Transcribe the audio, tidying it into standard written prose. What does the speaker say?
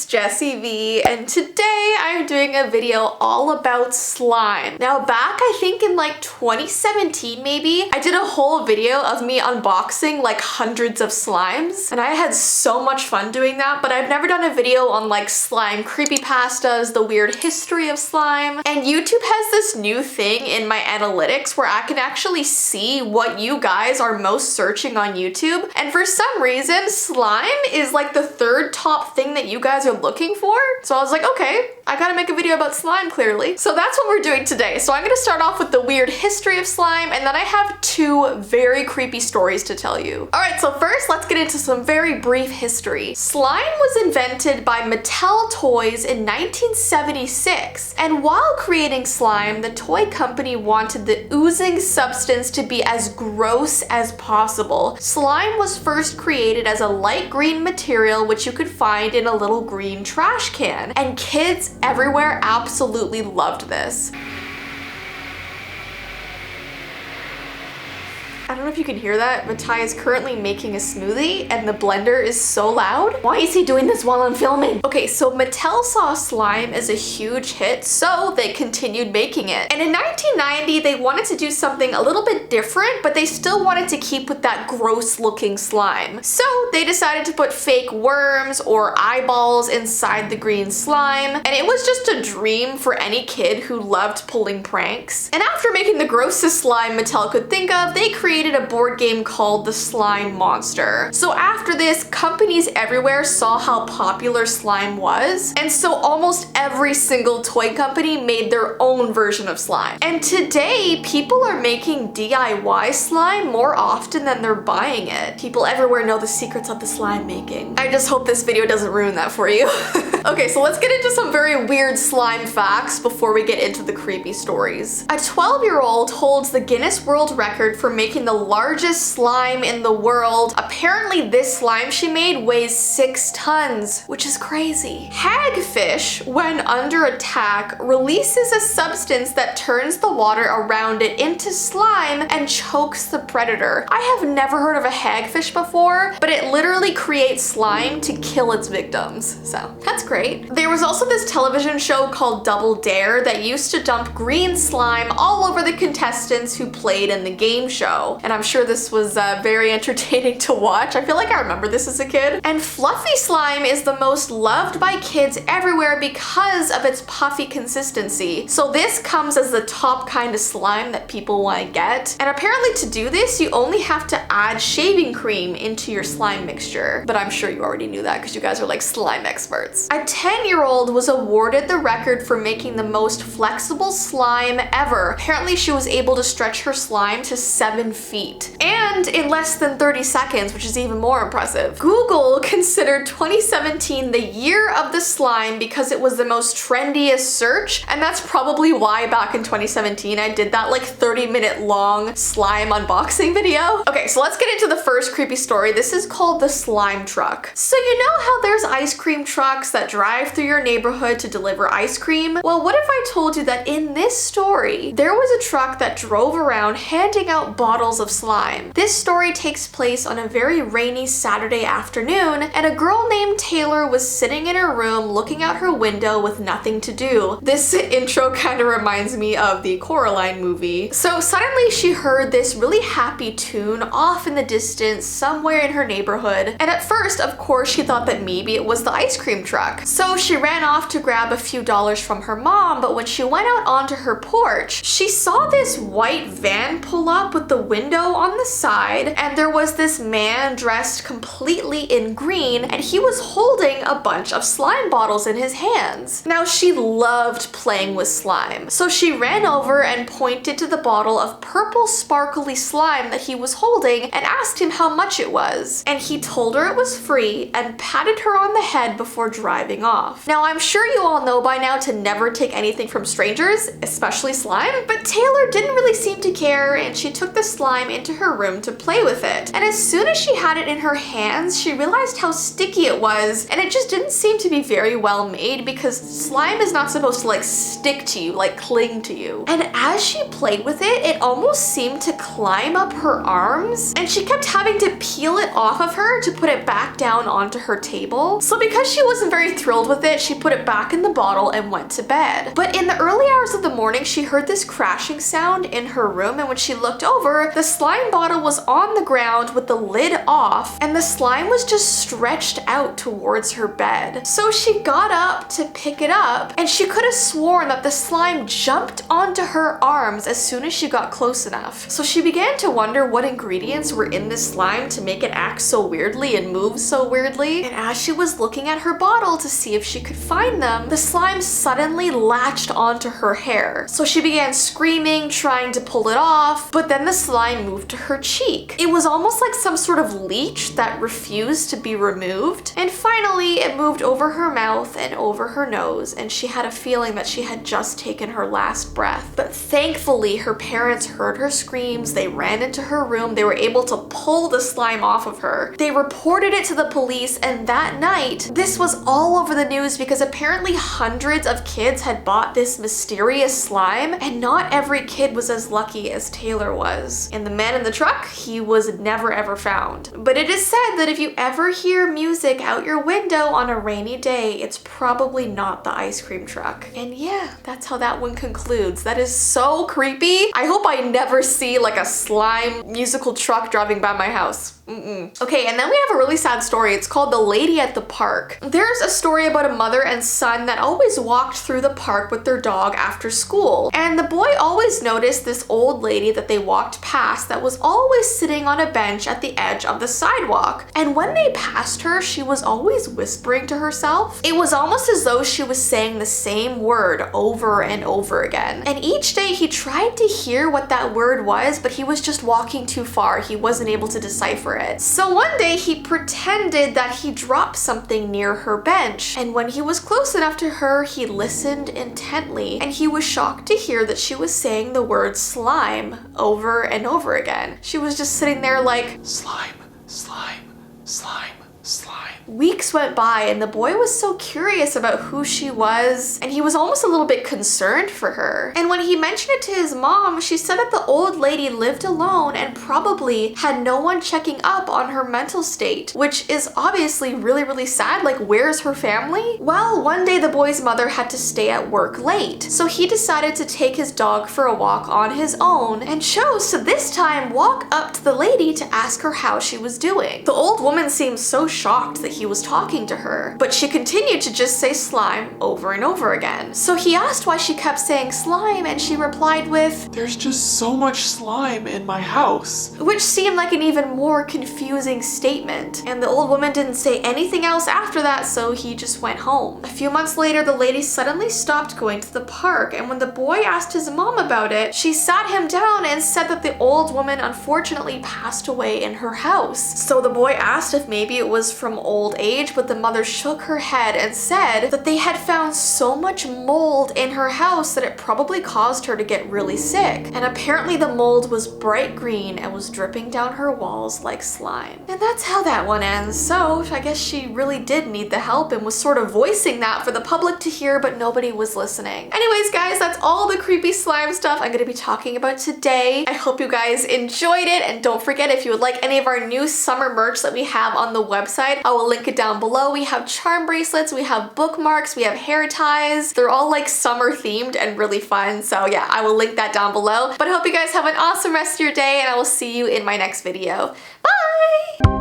Jessii Vee, and today I'm doing a video all about slime. Now back I think in like 2017 maybe, I did a whole video of me unboxing like hundreds of slimes, and I had so much fun doing that, but I've never done a video on like slime creepypastas, the weird history of slime, and YouTube has this new thing in my analytics where I can actually see what you guys are most searching on YouTube, and for some reason slime is like the third top thing that you guys are looking for. So I was like, okay, I gotta make a video about slime clearly. So that's what we're doing today. So I'm gonna start off with the weird history of slime, and then I have two very creepy stories to tell you. All right, so first let's get into some very brief history. Slime was invented by Mattel Toys in 1976, and while creating slime, the toy company wanted the oozing substance to be as gross as possible. Slime was first created as a light green material which you could find in a little green trash can, and kids everywhere absolutely loved this. I don't know if you can hear that, but Ty is currently making a smoothie and the blender is so loud. Why is he doing this while I'm filming? Okay, so Mattel saw slime as a huge hit, so they continued making it. And in 1990, they wanted to do something a little bit different, but they still wanted to keep with that gross looking slime. So they decided to put fake worms or eyeballs inside the green slime, and it was just a dream for any kid who loved pulling pranks. And after making the grossest slime Mattel could think of, they created a board game called the Slime Monster. So after this, companies everywhere saw how popular slime was, and so almost every single toy company made their own version of slime. And today, people are making DIY slime more often than they're buying it. People everywhere know the secrets of the slime making. I just hope this video doesn't ruin that for you. Okay, so let's get into some very weird slime facts before we get into the creepy stories. A 12-year-old holds the Guinness World Record for making the largest slime in the world. Apparently this slime she made weighs 6 tons, which is crazy. Hagfish, when under attack, releases a substance that turns the water around it into slime and chokes the predator. I have never heard of a hagfish before, but it literally creates slime to kill its victims. So that's great. There was also this television show called Double Dare that used to dump green slime all over the contestants who played in the game show. And I'm sure this was very entertaining to watch. I feel like I remember this as a kid. And fluffy slime is the most loved by kids everywhere because of its puffy consistency. So this comes as the top kind of slime that people want to get. And apparently to do this, you only have to add shaving cream into your slime mixture. But I'm sure you already knew that because you guys are like slime experts. A 10-year-old was awarded the record for making the most flexible slime ever. Apparently she was able to stretch her slime to 7 feet. And in less than 30 seconds, which is even more impressive. Google considered 2017 the year of the slime because it was the most trendiest search, and that's probably why back in 2017 I did that like 30-minute long slime unboxing video. Okay, so let's get into the first creepy story. This is called the slime truck. So you know how there's ice cream trucks that drive through your neighborhood to deliver ice cream? Well, what if I told you that in this story, there was a truck that drove around handing out bottles of slime. This story takes place on a very rainy Saturday afternoon, and a girl named Taylor was sitting in her room looking out her window with nothing to do. This intro kind of reminds me of the Coraline movie. So suddenly she heard this really happy tune off in the distance somewhere in her neighborhood, and at first, of course, she thought that maybe it was the ice cream truck. So she ran off to grab a few dollars from her mom, but when she went out onto her porch, she saw this white van pull up with the window on the side, and there was this man dressed completely in green, and he was holding a bunch of slime bottles in his hands. Now she loved playing with slime, so she ran over and pointed to the bottle of purple sparkly slime that he was holding and asked him how much it was. And he told her it was free and patted her on the head before driving off. Now I'm sure you all know by now to never take anything from strangers, especially slime, but Taylor didn't really seem to care, and she took the slime into her room to play with it. And as soon as she had it in her hands, she realized how sticky it was, and it just didn't seem to be very well made because slime is not supposed to like stick to you, like cling to you. And as she played with it, it almost seemed to climb up her arms, and she kept having to peel it off of her to put it back down onto her table. So because she wasn't very thrilled with it, she put it back in the bottle and went to bed. But in the early hours of the morning, she heard this crashing sound in her room, and when she looked over, the slime bottle was on the ground with the lid off, and the slime was just stretched out towards her bed. So she got up to pick it up, and she could have sworn that the slime jumped onto her arms as soon as she got close enough. So she began to wonder what ingredients were in this slime to make it act so weirdly and move so weirdly. And as she was looking at her bottle to see if she could find them, the slime suddenly latched onto her hair. So she began screaming, trying to pull it off, but then the slime moved to her cheek. It was almost like some sort of leech that refused to be removed. And finally, it moved over her mouth and over her nose, and she had a feeling that she had just taken her last breath. But thankfully, her parents heard her screams. They ran into her room. They were able to pull the slime off of her. They reported it to the police, and that night, this was all over the news because apparently hundreds of kids had bought this mysterious slime, and not every kid was as lucky as Taylor was. And the man in the truck, he was never ever found. But it is said that if you ever hear music out your window on a rainy day, it's probably not the ice cream truck. And yeah, that's how that one concludes. That is so creepy. I hope I never see like a slime musical truck driving by my house. Okay, and then we have a really sad story. It's called The Lady at the Park. There's a story about a mother and son that always walked through the park with their dog after school. And the boy always noticed this old lady that they walked past that was always sitting on a bench at the edge of the sidewalk. And when they passed her, she was always whispering to herself. It was almost as though she was saying the same word over and over again. And each day he tried to hear what that word was, but he was just walking too far. He wasn't able to decipher it. So one day he pretended that he dropped something near her bench, and when he was close enough to her, he listened intently, and he was shocked to hear that she was saying the word slime over and over again. She was just sitting there like, slime, slime, slime, slime. Weeks went by, and the boy was so curious about who she was, and he was almost a little bit concerned for her. And when he mentioned it to his mom, she said that the old lady lived alone and probably had no one checking up on her mental state, which is obviously really, really sad. Like, where's her family? Well, one day the boy's mother had to stay at work late, so he decided to take his dog for a walk on his own and chose to this time walk up to the lady to ask her how she was doing. The old woman seemed so shocked that he was talking to her, but she continued to just say slime over and over again. So he asked why she kept saying slime, and she replied with, "There's just so much slime in my house," which seemed like an even more confusing statement. And the old woman didn't say anything else after that, so he just went home. A few months later, the lady suddenly stopped going to the park, and when the boy asked his mom about it, she sat him down and said that the old woman unfortunately passed away in her house. So the boy asked if maybe it was from old age, but the mother shook her head and said that they had found so much mold in her house that it probably caused her to get really sick. And apparently the mold was bright green and was dripping down her walls like slime. And that's how that one ends. So I guess she really did need the help and was sort of voicing that for the public to hear, but nobody was listening. Anyways, guys, that's all the creepy slime stuff I'm gonna be talking about today. I hope you guys enjoyed it, and don't forget, if you would like any of our new summer merch that we have on the website, I will link it down below. We have charm bracelets, we have bookmarks, we have hair ties. They're all like summer themed and really fun. So yeah, I will link that down below. But I hope you guys have an awesome rest of your day, and I will see you in my next video. Bye!